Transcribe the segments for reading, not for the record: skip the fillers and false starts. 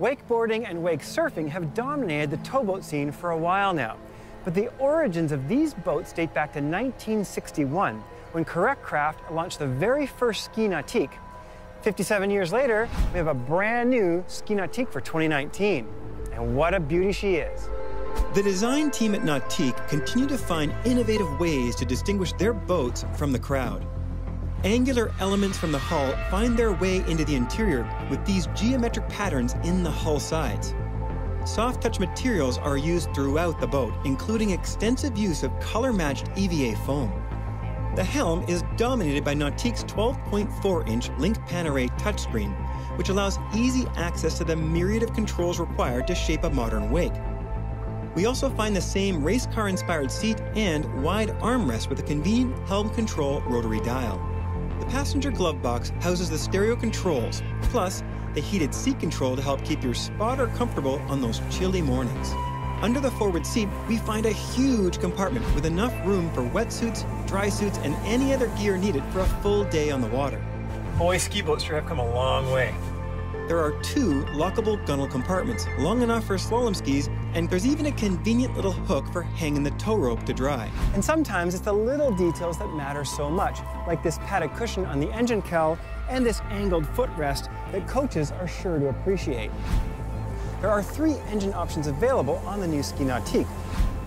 Wakeboarding and wake surfing have dominated the towboat scene for a while now. But the origins of these boats date back to 1961, when Correct Craft launched the very first Ski Nautique. 57 years later, we have a brand new Ski Nautique for 2019. And what a beauty she is. The design team at Nautique continue to find innovative ways to distinguish their boats from the crowd. Angular elements from the hull find their way into the interior with these geometric patterns in the hull sides. Soft touch materials are used throughout the boat, including extensive use of color-matched EVA foam. The helm is dominated by Nautique's 12.4-inch Link Pan-Array touchscreen, which allows easy access to the myriad of controls required to shape a modern wake. We also find the same race car-inspired seat and wide armrest with a convenient helm control rotary dial. The passenger glove box houses the stereo controls, plus the heated seat control to help keep your spotter comfortable on those chilly mornings. Under the forward seat, we find a huge compartment with enough room for wetsuits, dry suits, and any other gear needed for a full day on the water. Boy, ski boats sure have come a long way. There are 2 lockable gunnel compartments, long enough for slalom skis, and there's even a convenient little hook for hanging the tow rope to dry. And sometimes it's the little details that matter so much, like this padded cushion on the engine cowl and this angled footrest that coaches are sure to appreciate. There are 3 engine options available on the new Ski Nautique.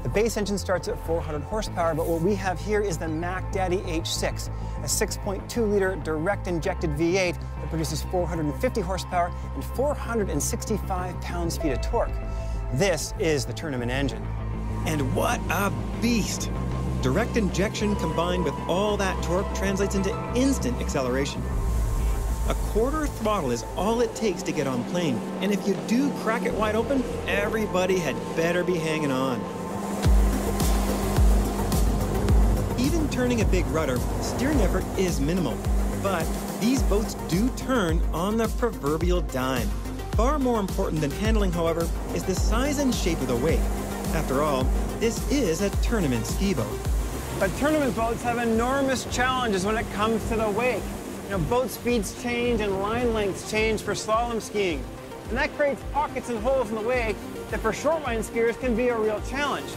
The base engine starts at 400 horsepower, but what we have here is the Mac Daddy H6, a 6.2-liter direct-injected V8 that produces 450 horsepower and 465 pounds-feet of torque. This is the tournament engine. And what a beast! Direct injection combined with all that torque translates into instant acceleration. A quarter throttle is all it takes to get on plane, and if you do crack it wide open, everybody had better be hanging on. Even turning a big rudder, steering effort is minimal, but these boats do turn on the proverbial dime. Far more important than handling, however, is the size and shape of the wake. After all, this is a tournament ski boat. But tournament boats have enormous challenges when it comes to the wake. You know, boat speeds change and line lengths change for slalom skiing. And that creates pockets and holes in the wake that for short line skiers can be a real challenge.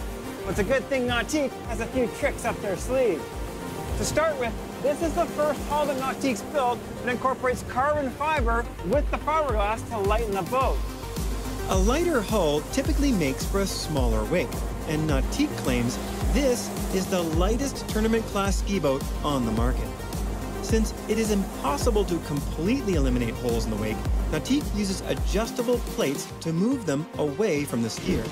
But it's a good thing Nautique has a few tricks up their sleeve. To start with, this is the first hull that Nautique's built that incorporates carbon fiber with the fiberglass to lighten the boat. A lighter hull typically makes for a smaller wake, and Nautique claims this is the lightest tournament-class ski boat on the market. Since it is impossible to completely eliminate holes in the wake, Nautique uses adjustable plates to move them away from the skier.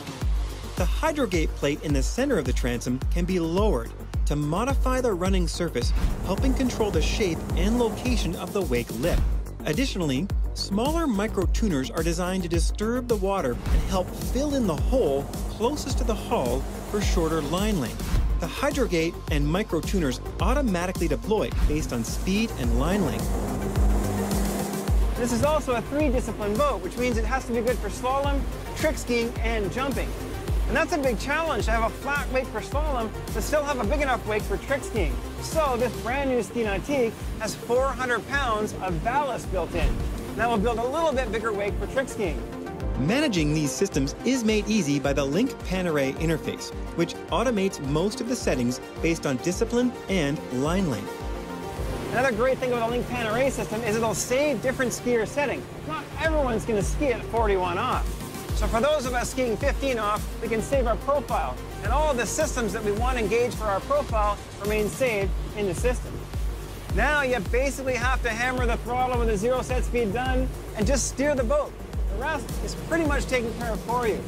The hydrogate plate in the center of the transom can be lowered to modify the running surface, helping control the shape and location of the wake lip. Additionally, smaller micro-tuners are designed to disturb the water and help fill in the hole closest to the hull for shorter line length. The hydrogate and micro-tuners automatically deploy based on speed and line length. This is also a 3-discipline boat, which means it has to be good for slalom, trick skiing, and jumping. And that's a big challenge, to have a flat wake for slalom, but still have a big enough wake for trick skiing. So this brand new Ski Nautique has 400 pounds of ballast built in. And that will build a little bit bigger wake for trick skiing. Managing these systems is made easy by the Link Pan-Array interface, which automates most of the settings based on discipline and line length. Another great thing about the Link Pan-Array system is it'll save different skier settings. Not everyone's going to ski at 41 off. So for those of us skiing 15 off, we can save our profile. And all of the systems that we want to engage for our profile remain saved in the system. Now you basically have to hammer the throttle with a 0 set speed done and just steer the boat. The rest is pretty much taken care of for you.